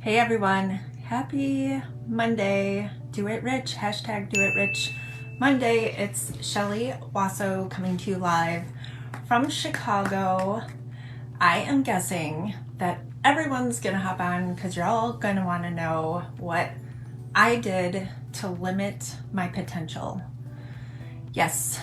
Hey everyone, happy Monday. Do it rich, hashtag do it rich Monday. It's Shelly Wasso coming to you live from Chicago. I am guessing that everyone's gonna hop on because you're all gonna want to know what I did to limit my potential. Yes,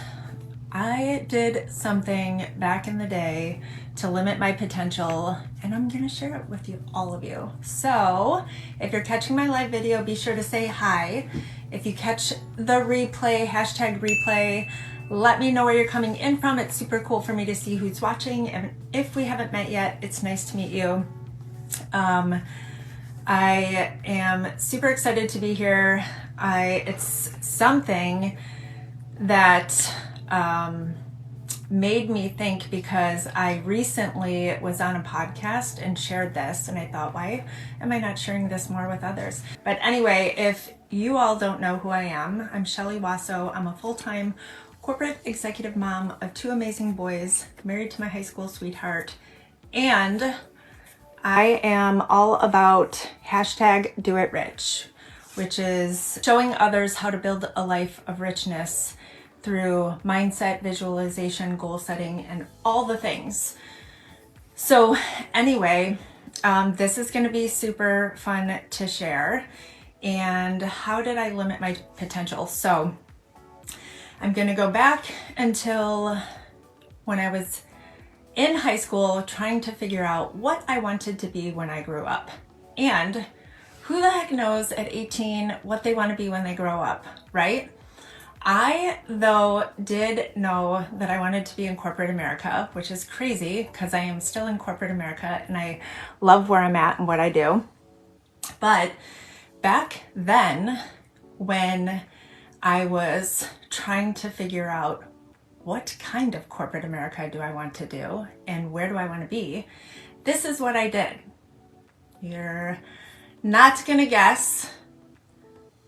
I did something back in the day to limit my potential, and I'm gonna share it with you, all of you. So if you're catching my live video, be sure to say hi. If you catch the replay, hashtag replay, let me know where you're coming in from. It's super cool for me to see who's watching, and if we haven't met yet, it's nice to meet you. I am super excited to be here. It's something that made me think, because I recently was on a podcast and shared this, and I thought, why am I not sharing this more with others? But anyway, if you all don't know who I am, I'm Shelly Wasso. I'm a full-time corporate executive mom of two amazing boys, married to my high school sweetheart, and I am all about hashtag do it rich, which is showing others how to build a life of richness through mindset, visualization, goal setting, and all the things. So anyway, this is going to be super fun to share. And how did I limit my potential? So I'm going to go back until when I was in high school trying to figure out what I wanted to be when I grew up. And who the heck knows at 18 what they want to be when they grow up, right? I, though, did know that I wanted to be in corporate America, which is crazy because I am still in corporate America and I love where I'm at and what I do. But back then, when I was trying to figure out what kind of corporate America do I want to do and where do I want to be, this is what I did. You're not going to guess.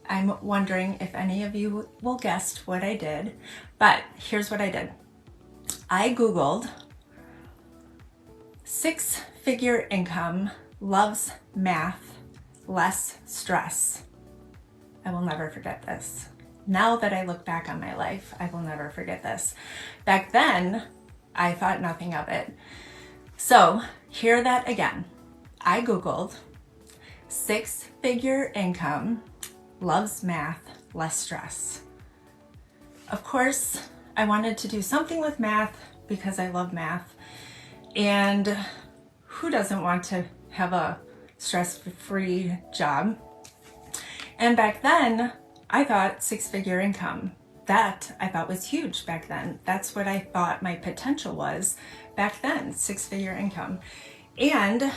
I'm wondering if any of you will guess what I did, but here's what I did. I Googled 6-figure income, loves math, less stress. I will never forget this. Now that I look back on my life, I will never forget this. Back then, I thought nothing of it. So hear that again. I Googled 6-figure income, loves math, less stress. Of course, I wanted to do something with math because I love math. And who doesn't want to have a stress-free job? And back then, I thought 6-figure income. That I thought was huge back then. That's what I thought my potential was back then, 6-figure income. And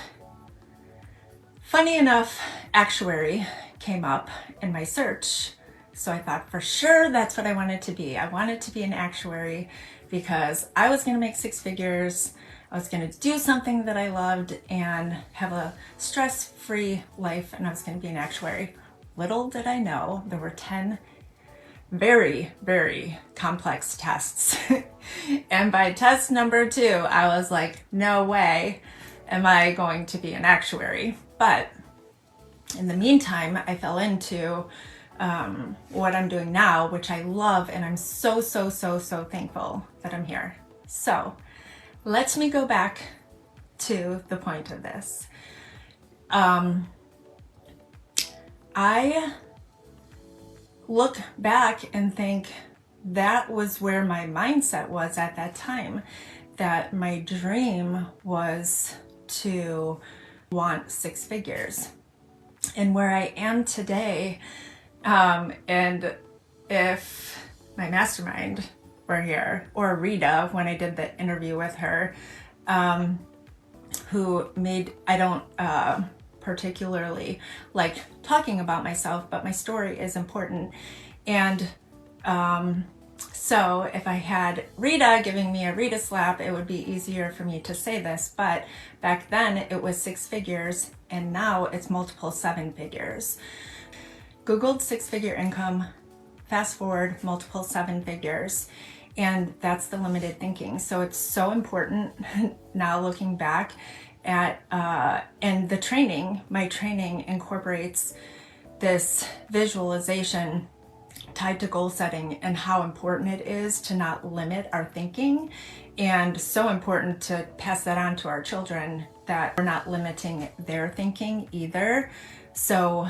funny enough, actuary came up in my search. So I thought for sure that's what I wanted to be. I wanted to be an actuary because I was going to make 6 figures. I was going to do something that I loved and have a stress-free life, and I was going to be an actuary. Little did I know there were 10 very, very complex tests. And by test number 2, I was like, no way am I going to be an actuary. But in the meantime, I fell into what I'm doing now, which I love, and I'm so thankful that I'm here. So let me go back to the point of this. I look back and think that was where my mindset was at that time, that my dream was to want 6 figures. And where I am today, and if my mastermind were here, or Rita, when I did the interview with her, who made, I don't particularly like talking about myself, but my story is important. And so if I had Rita giving me a Rita slap, it would be easier for me to say this. But back then it was 6 figures, and now it's multiple 7 figures. Googled 6-figure income, fast forward, multiple 7 figures. And that's the limited thinking. So it's so important now looking back and my training incorporates this visualization tied to goal setting and how important it is to not limit our thinking, and so important to pass that on to our children, that we're not limiting their thinking either. So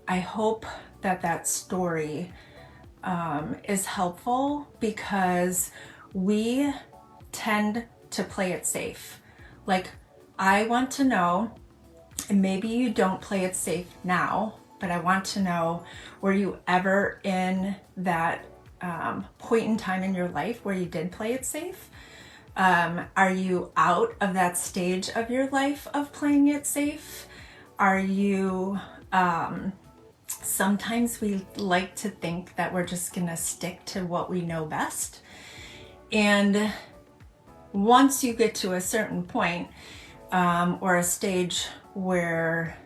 I hope that story is helpful, because we tend to play it safe. Like, I want to know, and maybe you don't play it safe now, but I want to know, were you ever in that point in time in your life where you did play it safe? Are you out of that stage of your life of playing it safe? Are you, sometimes we like to think that we're just gonna stick to what we know best. And once you get to a certain point, or a stage where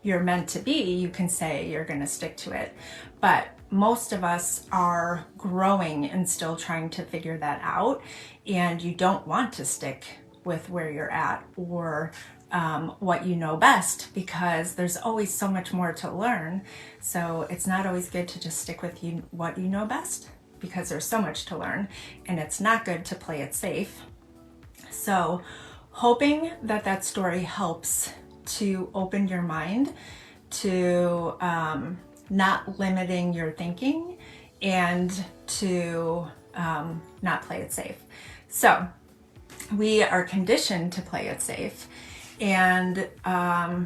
you're meant to be, you can say you're going to stick to it. But most of us are growing and still trying to figure that out. And you don't want to stick with where you're at, or what you know best, because there's always so much more to learn. So it's not always good to just stick with what you know best, because there's so much to learn, and it's not good to play it safe. So hoping that story helps to open your mind to not limiting your thinking, and to not play it safe. So we are conditioned to play it safe, and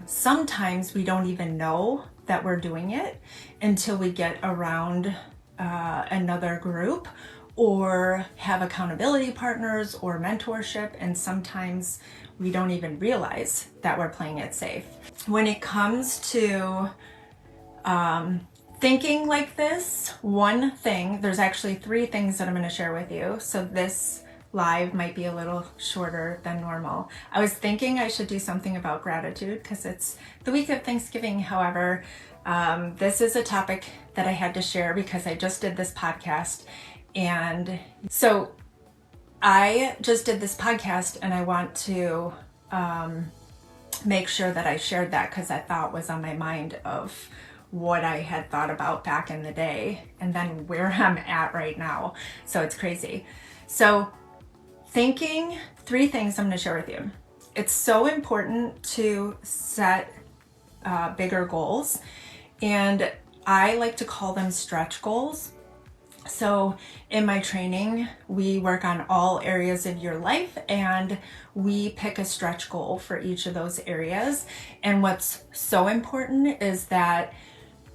sometimes we don't even know that we're doing it until we get around another group, or have accountability partners or mentorship, and sometimes we don't even realize that we're playing it safe. When it comes to thinking like this, there's actually 3 things that I'm going to share with you. So this live might be a little shorter than normal. I was thinking I should do something about gratitude because it's the week of Thanksgiving. However, this is a topic that I had to share because I just did this podcast. And so I just did this podcast, and I want to make sure that I shared that, because that thought was on my mind of what I had thought about back in the day, and then where I'm at right now. So it's crazy. So thinking, 3 things I'm going to share with you. It's so important to set bigger goals, and I like to call them stretch goals. So in my training, we work on all areas of your life, and we pick a stretch goal for each of those areas. And what's so important is that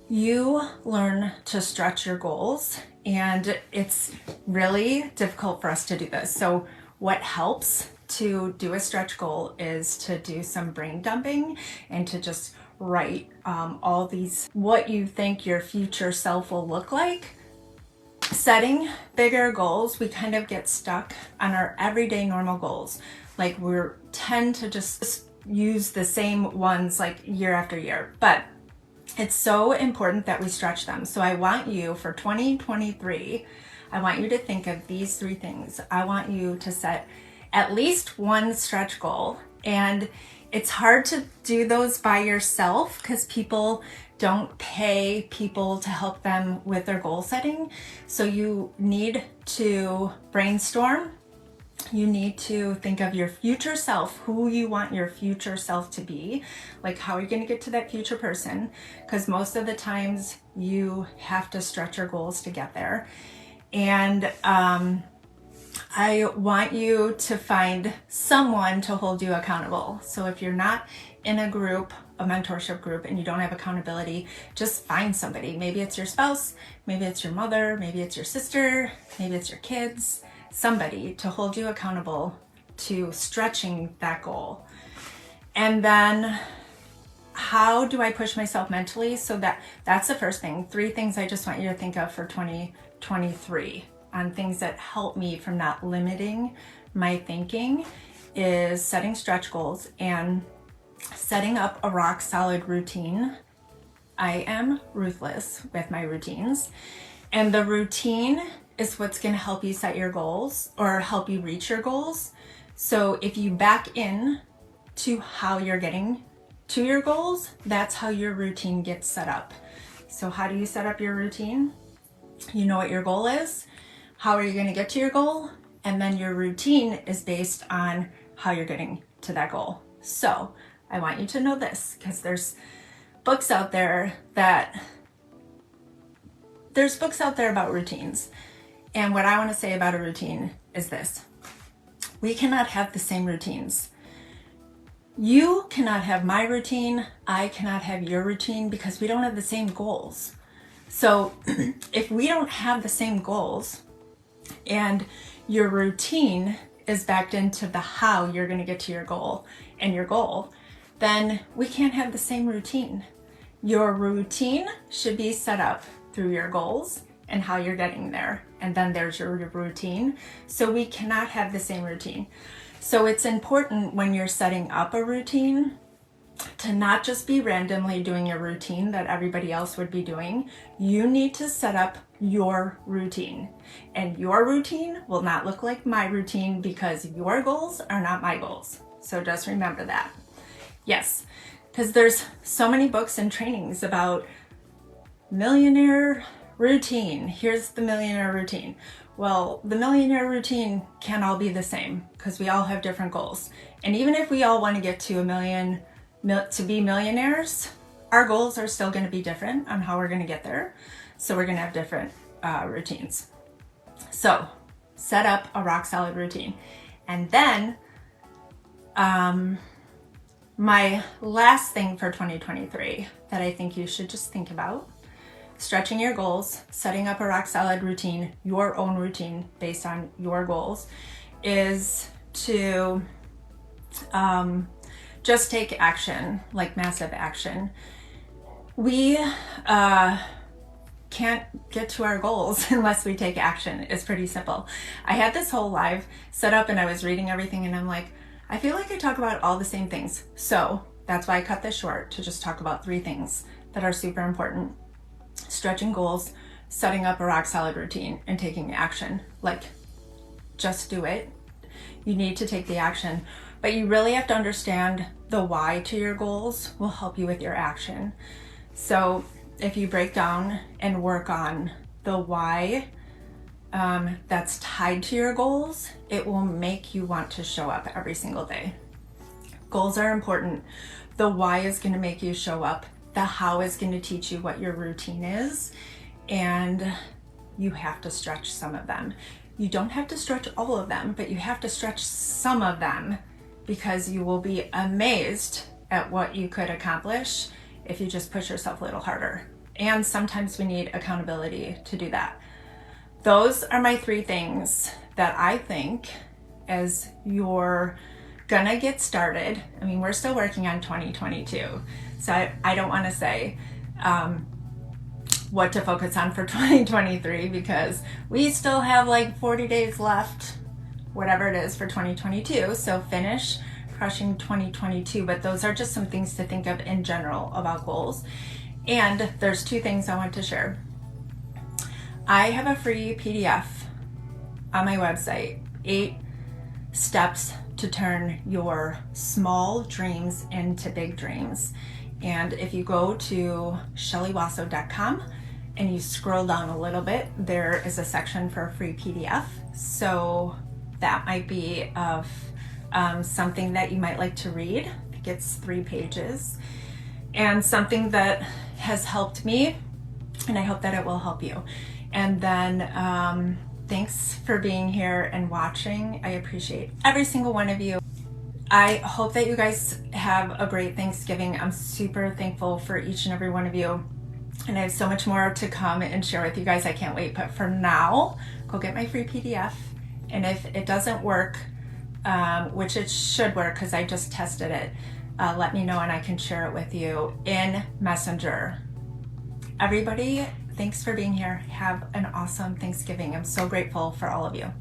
you learn to stretch your goals, and it's really difficult for us to do this. So what helps to do a stretch goal is to do some brain dumping, and to just write all these, what you think your future self will look like. Setting bigger goals, we kind of get stuck on our everyday normal goals. Like, we tend to just use the same ones like year after year, but it's so important that we stretch them. So I want you, for 2023, I want you to think of these 3 things. I want you to set at least 1 stretch goal, and it's hard to do those by yourself because people don't pay people to help them with their goal setting. So you need to brainstorm. You need to think of your future self, who you want your future self to be. Like, how are you going to get to that future person? Because most of the times you have to stretch your goals to get there. And I want you to find someone to hold you accountable. So if you're not in a group, a mentorship group, and you don't have accountability, just find somebody. Maybe it's your spouse, maybe it's your mother, maybe it's your sister, maybe it's your kids, somebody to hold you accountable to stretching that goal. And then, how do I push myself mentally? So that's the first thing. 3 things I just want you to think of for 2023 on things that help me from not limiting my thinking is setting stretch goals and setting up a rock solid routine. I am ruthless with my routines, and the routine is what's going to help you set your goals or help you reach your goals. So if you back in to how you're getting to your goals, that's how your routine gets set up. So how do you set up your routine? You know what your goal is. How are you going to get to your goal? And then your routine is based on how you're getting to that goal. So I want you to know this, because there's books out there about routines. And what I want to say about a routine is this: we cannot have the same routines. You cannot have my routine. I cannot have your routine, because we don't have the same goals. So if we don't have the same goals and your routine is backed into the how you're going to get to your goal and your goal, then we can't have the same routine. Your routine should be set up through your goals and how you're getting there. And then there's your routine. So we cannot have the same routine. So it's important when you're setting up a routine to not just be randomly doing a routine that everybody else would be doing. You need to set up your routine. And your routine will not look like my routine, because your goals are not my goals. So just remember that. Yes, because there's so many books and trainings about millionaire routine. Here's the millionaire routine. Well, the millionaire routine can't all be the same, because we all have different goals. And even if we all want to get to to be millionaires, our goals are still going to be different on how we're going to get there. So we're going to have different routines. So set up a rock solid routine. And then my last thing for 2023 that I think you should just think about: stretching your goals, setting up a rock solid routine, your own routine based on your goals, is to just take action, like massive action. We can't get to our goals unless we take action. It's pretty simple. I had this whole live set up and I was reading everything and I'm like, I feel like I talk about all the same things. So that's why I cut this short, to just talk about 3 things that are super important: stretching goals, setting up a rock solid routine, and taking action. Like, just do it. You need to take the action, but you really have to understand the why to your goals will help you with your action. So if you break down and work on the why that's tied to your goals, it will make you want to show up every single day. Goals are important. The why is going to make you show up. The how is going to teach you what your routine is, and you have to stretch some of them. You don't have to stretch all of them, but you have to stretch some of them, because you will be amazed at what you could accomplish if you just push yourself a little harder. And sometimes we need accountability to do that. Those are my 3 things that I think, as you're gonna get started. I mean, we're still working on 2022, so I don't want to say what to focus on for 2023, because we still have like 40 days left, whatever it is, for 2022. So finish crushing 2022. But those are just some things to think of in general about goals. And there's 2 things I want to share. I have a free PDF on my website, 8 steps to turn your small dreams into big dreams. And if you go to shellywasso.com and you scroll down a little bit, there is a section for a free PDF. So that might be of something that you might like to read. I think it's 3 pages, and something that has helped me, and I hope that it will help you. And then thanks for being here and watching. I appreciate every single one of you. I hope that you guys have a great Thanksgiving. I'm super thankful for each and every one of you. And I have so much more to come and share with you guys. I can't wait. But for now, go get my free PDF. And if it doesn't work, which it should work because I just tested it, let me know and I can share it with you in Messenger. Everybody, thanks for being here. Have an awesome Thanksgiving. I'm so grateful for all of you.